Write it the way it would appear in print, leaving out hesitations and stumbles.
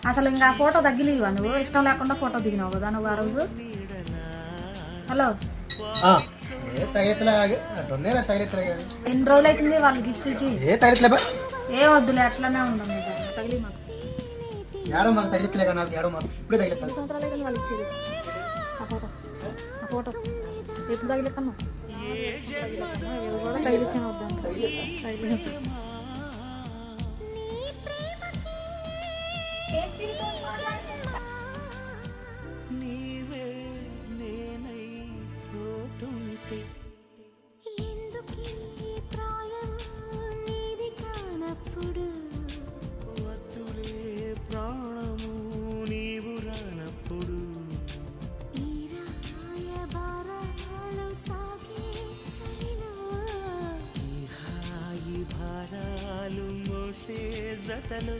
అసలు ఇంకా ఫోటో తగ్గిలివా నువ్వు? ఇష్టం లేకుండా ఫోటో దిగినావు కదా నువ్వు ఆ రోజు. హలో, ఎన్ని రోజులు అవుతుంది వాళ్ళు గిఫ్ట్ ఇచ్చి? ఏ వద్దులే, అట్లానే ఉండం. తగిలి సంవత్సరాలే కానీ వాళ్ళు ఇచ్చేది ఆ ఫోటో ఎప్పుడు తగిలికన్నా కూడా తగిలిచ్చాను వద్దాం. జతలు